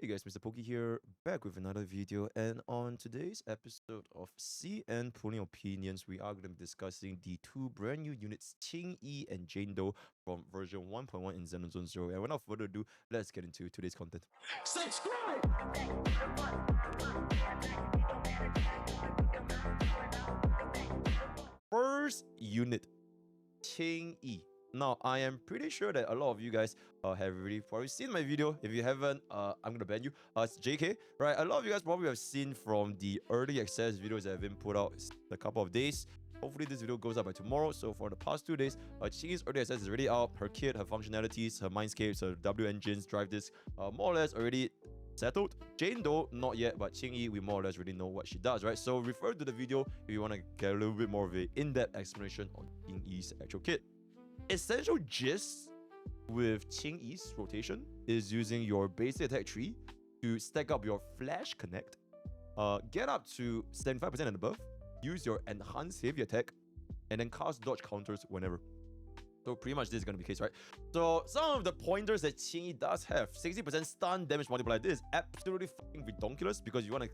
Hey guys, MrPokke here, back with another video, and on today's episode of CN Pulling Opinions, we are going to be discussing the two brand new units, Qingyi and Doe from version 1.1 in Xenozone 0. And without further ado, let's get into today's content. Subscribe! First unit, Qingyi. Now, I am pretty sure that a lot of you guys have already probably seen my video. If you haven't, I'm going to ban you. It's JK, right? A lot of you guys probably have seen from the early access videos that have been put out a couple of days. Hopefully, this video goes up by tomorrow. So, for the past 2 days, Qingyi's early access is already out. Her kit, her functionalities, her mindscapes, her W engines, drive disc, more or less already settled. Doe, not yet, but Qingyi, we more or less already know what she does, right? So, refer to the video if you want to get a little bit more of an in-depth explanation on Qingyi's actual kit. Essential gist with Qingyi's rotation is using your basic attack tree to stack up your flash connect, get up to 75% and above, use your enhanced heavy attack, and then cast dodge counters whenever. So pretty much this is going to be the case, right? So some of the pointers that Qingyi does have, 60% stun damage multiplier. This is absolutely fucking redonkulous because you want to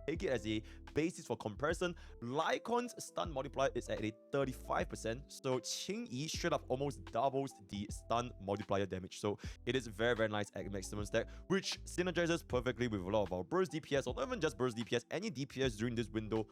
take it as a basis for comparison. Lycon's stun multiplier is at a 35%. So Qingyi straight up almost doubles the stun multiplier damage. So it is very, very nice at maximum stack, which synergizes perfectly with a lot of our burst DPS, or not even just burst DPS, any DPS during this window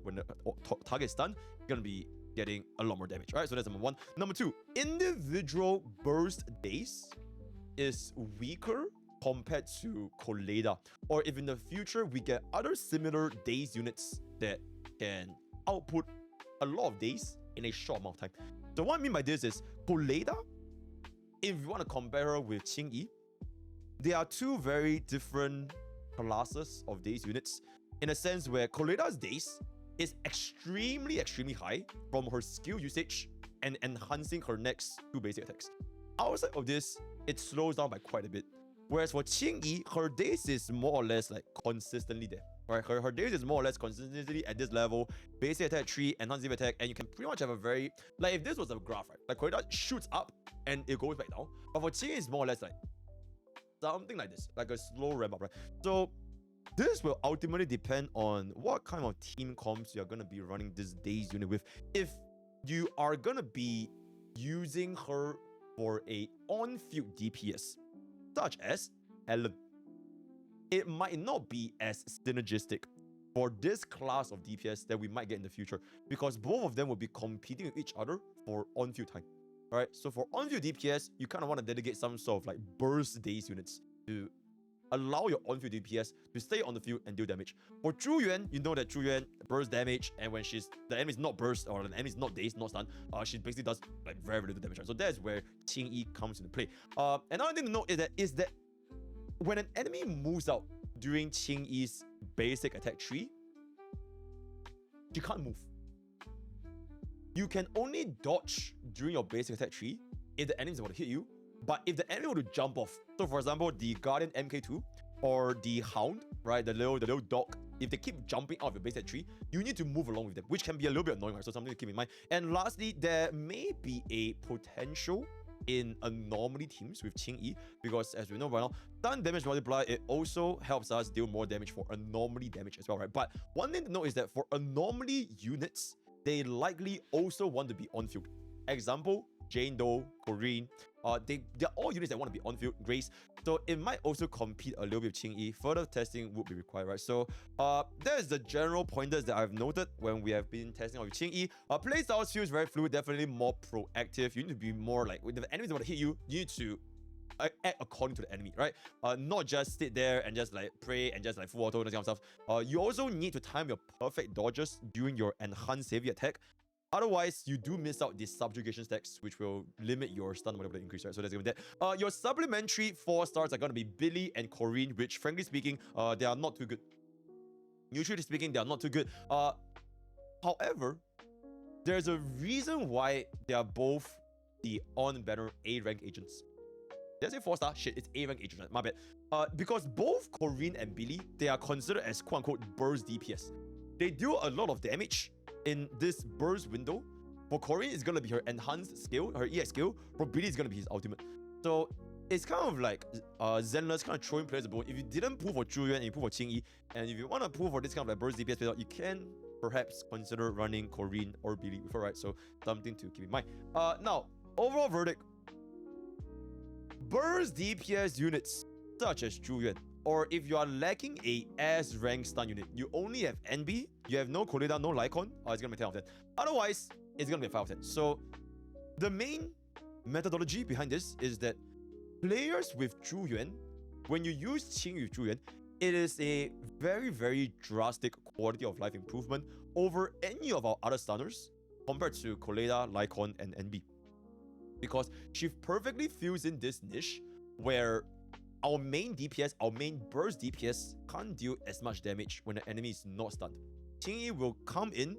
when the target is stunned, you're going to be getting a lot more damage, right? So that's number one. Number two, individual burst days is weaker compared to Coleda. Or if in the future we get other similar days units that can output a lot of days in a short amount of time. So what I mean by this is Coleda, if you want to compare her with Qingyi, they are two very different classes of days units in a sense where Coleda's days is extremely high from her skill usage and enhancing her next two basic attacks. Outside of this, it slows down by quite a bit. Whereas for Qingyi, her days is more or less like consistently there. Right? Her days is more or less consistently at this level. Basic attack 3, enhanced heavy attack, and you can pretty much have a very, like if this was a graph, right? Like Coleda shoots up and it goes back down. But for Qingyi, it's more or less like something like this, like a slow ramp up, right? So this will ultimately depend on what kind of team comps you're going to be running this days unit with. If you are going to be using her for a on-field DPS, such as Helen, it might not be as synergistic for this class of DPS that we might get in the future, because both of them will be competing with each other for on-field time. All right, so for on-field DPS, you kind of want to dedicate some sort of like burst days units to allow your on-field DPS to stay on the field and deal damage. For Zhu Yuan, you know that Zhu Yuan bursts damage, and when the enemy is not burst or the enemy is not dazed, not stunned, she basically does like very little damage. So that's where Qingyi comes into play. Another thing to note is that when an enemy moves out during Qingyi's basic attack tree, she can't move. You can only dodge during your basic attack tree if the enemy is about to hit you. But if the enemy were to jump off, so for example, the Guardian MK2 or the Hound, right, the little dog, if they keep jumping out of your base attack tree, you need to move along with them, which can be a little bit annoying, right? So something to keep in mind. And lastly, there may be a potential in anomaly teams with Qingyi, because as we know right now, stun damage multiplier, it also helps us deal more damage for anomaly damage as well, right? But one thing to note is that for anomaly units, they likely also want to be on field. Example, Doe, Korean, they're all units that want to be on field, Grace. So it might also compete a little bit with Qingyi. Further testing would be required, right? So there's the general pointers that I've noted when we have been testing out with Qingyi. Playstyle feels very fluid, definitely more proactive. You need to be more like, when the enemies want to hit you, you need to act according to the enemy, right? Not just sit there and just like pray and just like full auto and that kind of stuff. You also need to time your perfect dodges during your enhanced heavy attack. Otherwise, you do miss out the subjugation stacks, which will limit your stun multiplier increase, right? So that's going to be that. Your supplementary 4 stars are going to be Billy and Corinne, which, frankly speaking, they are not too good. Usually speaking, they are not too good. However, there's a reason why they are both the on-banner A-rank agents. Did I say 4-star? Shit, it's A-rank agents, right? My bad. Because both Corinne and Billy, they are considered as quote-unquote burst DPS. They do a lot of damage in this burst window. For Corinne, it's going to be her enhanced skill, her EX skill. For Billy, it's going to be his ultimate. So it's kind of like Zenless kind of throwing players a bone. If you didn't pull for Zhu Yuan and you pull for Qingyi, and if you want to pull for this kind of like burst DPS player, you can perhaps consider running Korean or Billy before, right? So something to keep in mind. Now, overall verdict. Burst DPS units such as Zhu Yuan, or if you are lacking a S rank stun unit, you only have NB, you have no Koleda, no Lycon, it's gonna be 10 out of 10. Otherwise, it's gonna be a 5 out of 10. So the main methodology behind this is that players with Zhu Yuan, when you use Qingyi with Zhu Yuan, it is a very, very drastic quality of life improvement over any of our other stunners compared to Koleda, Lycon, and NB. Because she perfectly fills in this niche where our main DPS, our main burst DPS can't deal as much damage when the enemy is not stunned. Qingyi will come in,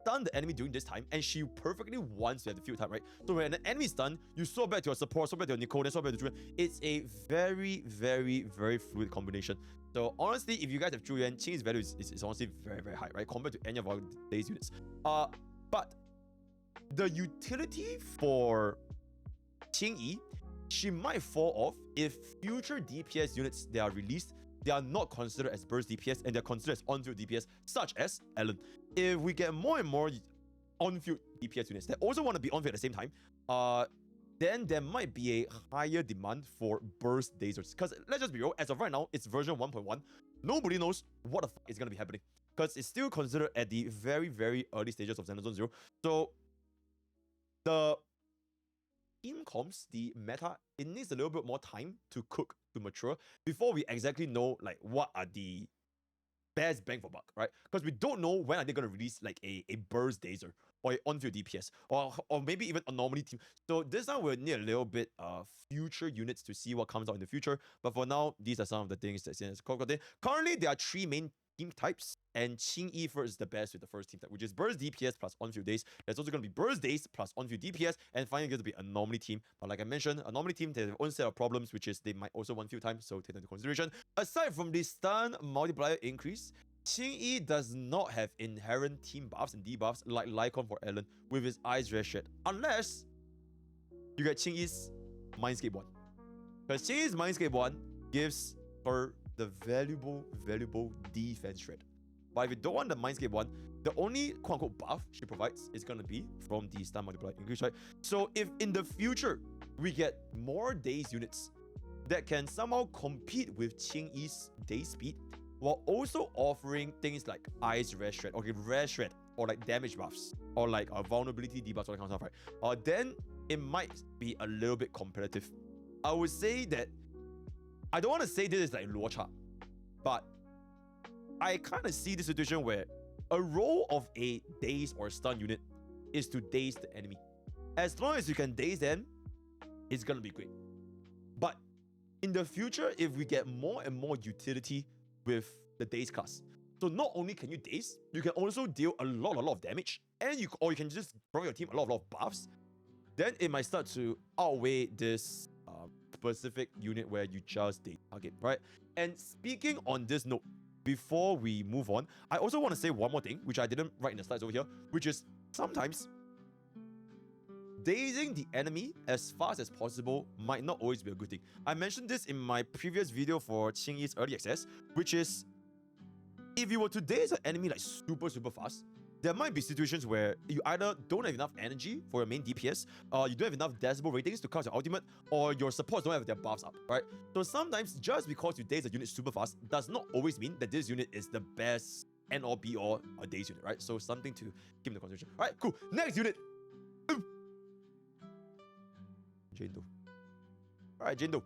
stun the enemy during this time, and she perfectly wants to have the field time, right? So when an enemy is stunned, you swap back to your support, swap back to your Nicole, then swap back to Zhu Yuan. It's a very, very, very fluid combination. So honestly, if you guys have Zhu Yuan, Qingyi's value is honestly very, very high, right? Compared to any of our base units. But the utility for Qingyi, she might fall off if future DPS units that are released, they are not considered as burst DPS and they're considered as on-field DPS, such as Ellen. If we get more and more on-field DPS units that also want to be on-field at the same time, then there might be a higher demand for burst dazers. Because let's just be real, as of right now, it's version 1.1. Nobody knows what the fuck is going to be happening. Because it's still considered at the very, very early stages of Xenosaga Zero. So the team comps, the meta, it needs a little bit more time to cook, to mature, before we exactly know like what are the best bang for buck, right? Because we don't know when are they going to release like a burst dazer or an on-field DPS or maybe even anomaly team. So this time we'll need a little bit future units to see what comes out in the future. But for now, these are some of the things that's in this Pokke. Currently, there are 3 main team types, and Qingyi first is the best with the first team type, which is burst DPS plus on-field days. There's also going to be burst days plus on-field DPS, and finally going to be anomaly team. But like I mentioned, anomaly team, they have their own set of problems, which is they might also want field time, so take that into consideration. Aside from the stun multiplier increase, Qingyi does not have inherent team buffs and debuffs like Lycon for Ellen with his eyes red shed, unless you get Qingyi's Mindscape 1. Because Qingyi's Mindscape 1 gives her the valuable defense shred. But if you don't want the Mindscape 1, the only quote-unquote buff she provides is going to be from the stun multiplier increase, right? So if in the future we get more days units that can somehow compete with Qingyi's day speed while also offering things like Ice Red Shred, okay, Red Shred, or like damage buffs, or like vulnerability debuffs, all that kind of stuff, right? Then it might be a little bit competitive. I would say that I don't want to say this is like Luocha, but I kind of see the situation where a role of a daze or stun unit is to daze the enemy. As long as you can daze them, it's gonna be great. But in the future, if we get more and more utility with the daze class, so not only can you daze, you can also deal a lot of damage, and you can just throw your team a lot of buffs. Then it might start to outweigh this specific unit where you just daze target, right? And speaking on this note, before we move on, I also want to say one more thing, which I didn't write in the slides over here, which is sometimes dazing the enemy as fast as possible might not always be a good thing. I mentioned this in my previous video for Qingyi's early access, which is if you were to daze an enemy like super fast, there might be situations where you either don't have enough energy for your main DPS, you don't have enough decibel ratings to cast your ultimate, or your supports don't have their buffs up, right? So sometimes just because you daze a unit super fast does not always mean that this unit is the best end or be all a daze unit, right? So something to keep in the consideration. All right, cool. Next unit. Jane Doe. All right, Jane Doe.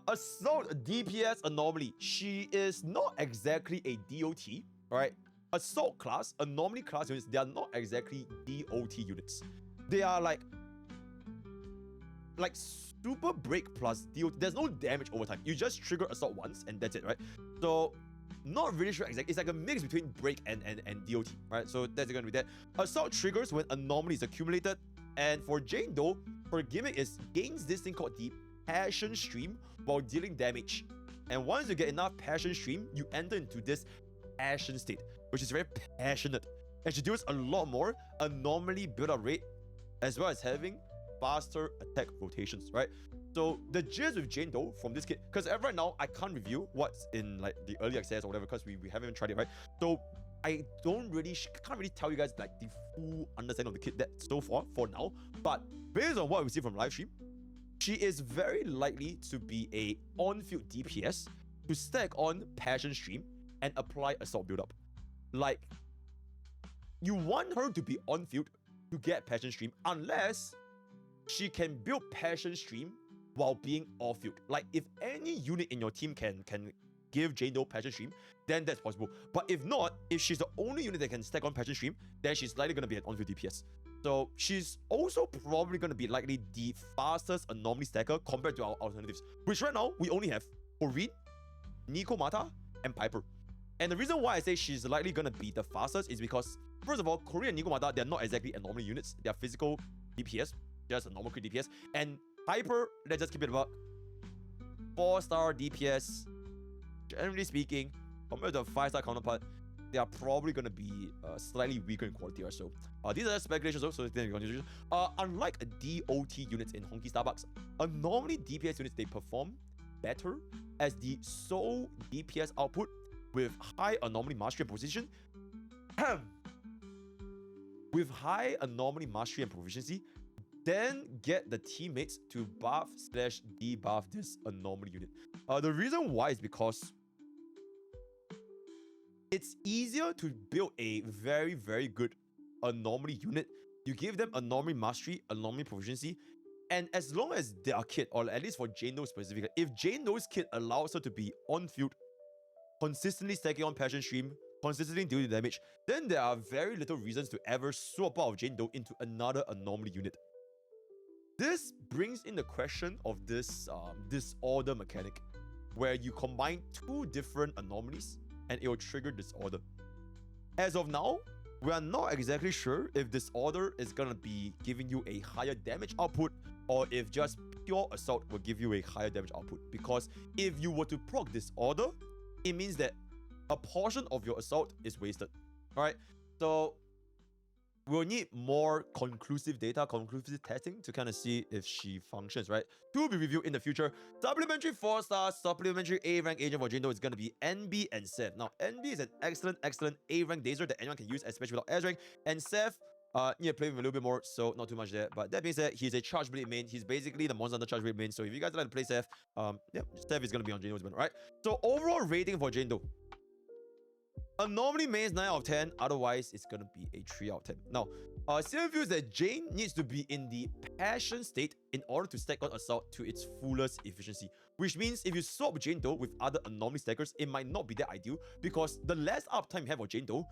Assault DPS Anomaly. She is not exactly a DOT, right? Assault class, anomaly class units, they are not exactly DOT units. They are like super break plus DOT. There's no damage over time. You just trigger assault once and that's it, right? So not really sure exactly. It's like a mix between break and DOT, right? So that's gonna be that. Assault triggers when anomaly is accumulated. And for Jane Doe, her gimmick is gains this thing called the Passion Stream while dealing damage. And once you get enough Passion Stream, you enter into this passion state, which is very passionate, and she deals a lot more anomaly build-up rate, as well as having faster attack rotations, right? So the gist with Jane Doe from this kit, because right now I can't review what's in like the early access or whatever, because we haven't even tried it, right? So I can't really tell you guys like the full understanding of the kit that so far for now. But based on what we see from live stream, she is very likely to be a on-field DPS to stack on Passion Stream and apply Assault build-up. Like, you want her to be on-field to get Passion Stream unless she can build Passion Stream while being off-field. Like, if any unit in your team can give Jane Doe Passion Stream, then that's possible. But if not, if she's the only unit that can stack on Passion Stream, then she's likely going to be an on-field DPS. So she's also probably going to be likely the fastest anomaly stacker compared to our alternatives, which right now we only have Frieren, Nico Mata, and Piper. And the reason why I say she's likely going to be the fastest is because, first of all, Korean and Nico Mata, they're not exactly anomaly units. They're physical DPS, just a normal crit DPS. And Piper, let's just keep it about 4-star DPS. Generally speaking, compared to a 5-star counterpart, they are probably going to be slightly weaker in quality or so. These are speculations also. Unlike DOT units in Honkai Starbucks, normally DPS units, they perform better as the sole DPS output with high anomaly mastery and position. With high anomaly mastery and proficiency, then get the teammates to buff/debuff this anomaly unit. The reason why is because it's easier to build a very, very good anomaly unit. You give them anomaly mastery, anomaly proficiency, and as long as their kit, or at least for Jane Doe specifically, if Jane Doe's kit allows her to be on field, consistently stacking on Passion Stream, consistently dealing damage, then there are very little reasons to ever swap out of Jane Doe into another anomaly unit. This brings in the question of this disorder mechanic, where you combine two different anomalies and it will trigger disorder. As of now, we are not exactly sure if disorder is gonna be giving you a higher damage output or if just pure assault will give you a higher damage output. Because if you were to proc disorder, it means that a portion of your assault is wasted. Alright, so we'll need more conclusive data, conclusive testing to kind of see if she functions, right? To be reviewed in the future. Supplementary 4-star, supplementary A-rank agent for Jane Doe is going to be NB and Seth. Now, NB is an excellent A-rank Dazer that anyone can use, especially without S-rank. And Seth, need to play with a little bit more, so not too much there. But that being said, he's a charge blade main. He's basically the monster under charge blade main. So if you guys like to play Seth, yeah, Seth is going to be on Jane Doe's banner, right? So overall rating for Jane Doe. Normally mains 9 out of 10, otherwise it's gonna be a 3 out of 10. Now, Sim feels that Jane needs to be in the passion state in order to stack on assault to its fullest efficiency. Which means if you swap Jane Doe with other anomaly stackers, it might not be that ideal because the less uptime you have for Jane Doe,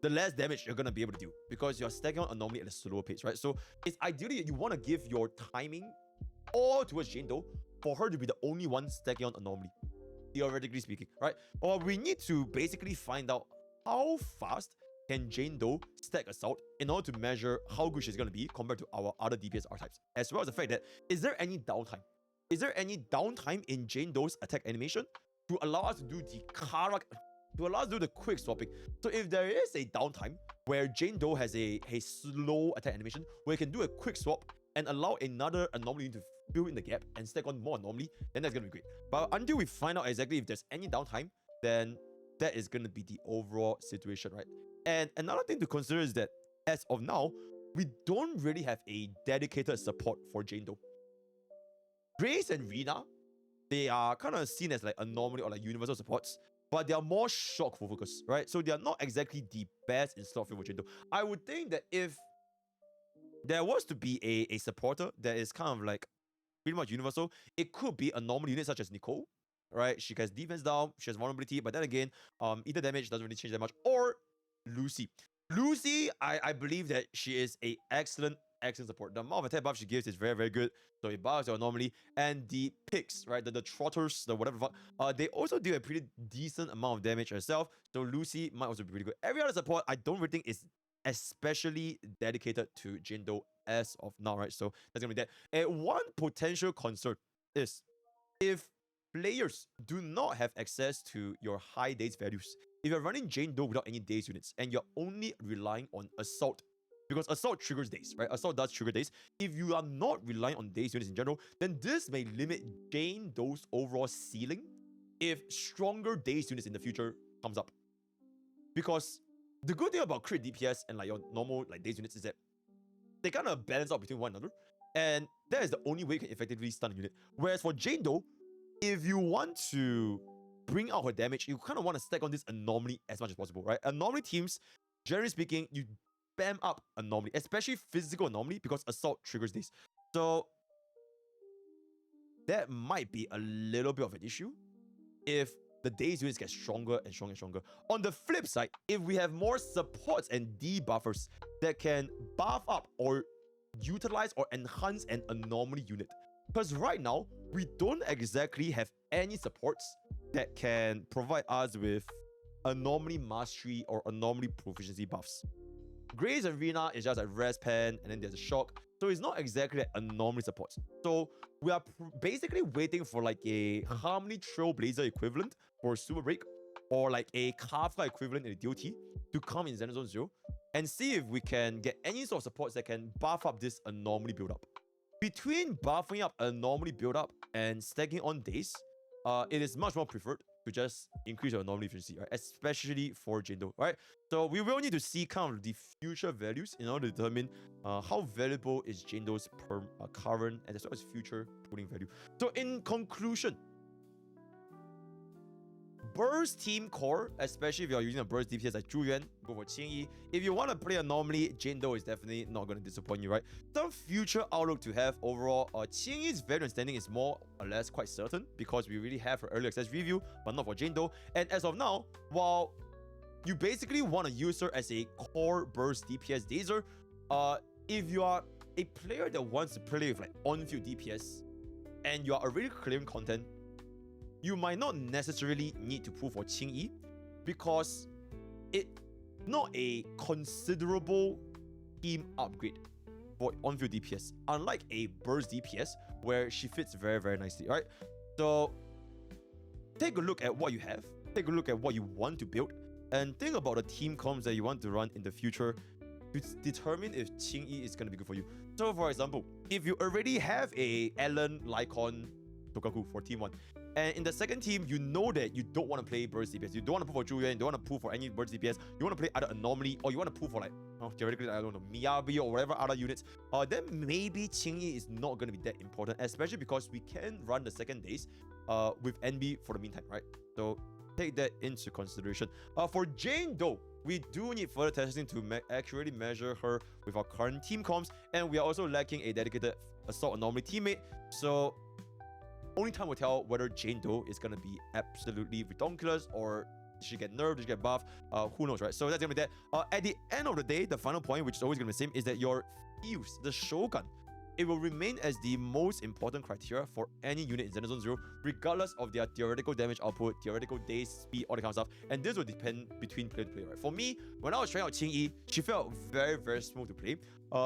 the less damage you're gonna be able to do because you're stacking on anomaly at a slower pace, right? So it's ideally you want to give your timing all towards Jane Doe for her to be the only one stacking on anomaly, theoretically speaking, right? Or we need to basically find out how fast can Jane Doe stack assault in order to measure how good she's going to be compared to our other DPS archetypes, as well as the fact that is there any downtime? Is there any downtime in Jane Doe's attack animation to allow us to do the quick swapping? So if there is a downtime where Jane Doe has a slow attack animation where you can do a quick swap and allow another anomaly to fill in the gap and stack on more anomaly, then that's going to be great. But until we find out exactly if there's any downtime, then that is going to be the overall situation, right? And another thing to consider is that as of now, we don't really have a dedicated support for Jane Doe. Grace and Rina, they are kind of seen as like anomaly or like universal supports, but they are more shock focused, right? So they are not exactly the best in slot field for Jane Doe. I would think that if there was to be a supporter that is kind of like pretty much universal, it could be a normal unit such as Nicole, right? She has defense down, she has vulnerability, but then again, either damage doesn't really change that much. Or Lucy. Lucy, I believe that she is a excellent support. The amount of attack buff she gives is very, very good. So it buffs your anomaly. And the pigs, right? The trotters, the whatever, they also do a pretty decent amount of damage herself. So Lucy might also be pretty good. Every other support, I don't really think is especially dedicated to Jane Doe as of now, right? So that's gonna be that. And one potential concern is if players do not have access to your high days values, if you're running Jane Doe without any days units and you're only relying on assault because assault triggers days, right? Assault does trigger days. If you are not relying on days units in general, then this may limit Jane Doe's overall ceiling if stronger days units in the future comes up. Because the good thing about crit DPS and like your normal like days units is that they kind of balance out between one another, and that is the only way you can effectively stun a unit. Whereas for Jane Doe, if you want to bring out her damage, you kind of want to stack on this anomaly as much as possible, right? Anomaly teams, generally speaking, you spam up anomaly, especially physical anomaly, because assault triggers this. So that might be a little bit of an issue if the days units get stronger and stronger and stronger. On the flip side, if we have more supports and debuffers that can buff up or utilize or enhance an anomaly unit, because right now we don't exactly have any supports that can provide us with anomaly mastery or anomaly proficiency buffs. Grace Arena is just a rest pen, and then there's a shock, so it's not exactly an anomaly support. So we are basically waiting for like a Harmony Trailblazer equivalent for Super Break, or like a Kafka equivalent in the DOT to come in Xenosaga Zone 0, and see if we can get any sort of supports that can buff up this anomaly build-up. Between buffing up anomaly build-up and stacking on days, it is much more preferred to just increase your anomaly efficiency, right? Especially for Jane Doe, right? So we will need to see kind of the future values in order to determine how valuable is Jane Doe's current and as well as future pulling value. So in conclusion, burst team core, especially if you're using a burst DPS like Zhu, go for Qingyi. If you want to play anomaly, Jane Doe is definitely not going to disappoint you, right? Some future outlook to have overall, Qingyi's value and standing is more or less quite certain because we really have her early access review, but not for Jane Doe. And as of now, while you basically want to use her as a core burst DPS dazer, if you are a player that wants to play with like on-field DPS and you are already clearing content, you might not necessarily need to pull for Qingyi because it's not a considerable team upgrade for on-field DPS, unlike a burst DPS where she fits very, very nicely, right? So take a look at what you have, take a look at what you want to build, and think about the team comps that you want to run in the future to determine if Qingyi is going to be good for you. So for example, if you already have a Ellen, Lycon, Tokaku for team 1, and in the second team, you know that you don't want to play burst DPS. You don't want to pull for Zhu, you don't want to pull for any burst DPS. You want to play either anomaly or you want to pull for like, theoretically, I don't know, Miyabi or whatever other units. Then maybe Qingyi is not going to be that important, especially because we can run the second days with NB for the meantime, right? So take that into consideration. For Jane Doe, we do need further testing to accurately measure her with our current team comps, and we are also lacking a dedicated assault anomaly teammate. So only time will tell whether Jane Doe is going to be absolutely ridiculous or did she get nerfed, did she get buffed, who knows, right? So that's going to be that. At the end of the day, the final point, which is always going to be the same, is that your fuse, the Shogun, it will remain as the most important criteria for any unit in Xenosaga Zone 0, regardless of their theoretical damage output, theoretical days, speed, all that kind of stuff. And this will depend between player to player, right? For me, when I was trying out Qingyi, she felt very, very smooth to play.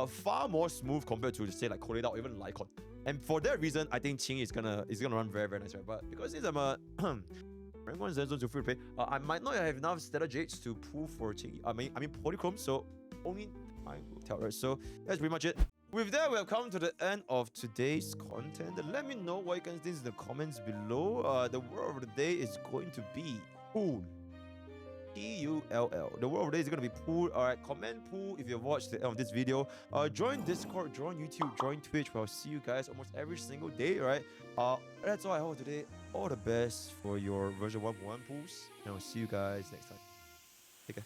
Far more smooth compared to, say, like Koleda or even Lycon. And for that reason, I think Qingyi is gonna run very, very nice, right? But because since I'm a rank 1 Xenosaga Zone 2 free to play, I might not have enough Stellar Jades to pull for Qingyi. I mean Polychrome, so only time will tell, right? So that's pretty much it. With that, we have come to the end of today's content. Let me know what you guys think in the comments below. The word of the day is going to be pool. P-U-L-L. The word of the day is going to be pool. Alright, comment pool if you've watched the end of this video. Join Discord, join YouTube, join Twitch, where I'll see you guys almost every single day, right? That's all I have today. All the best for your version 1.1 pools, and I'll see you guys next time. Take care.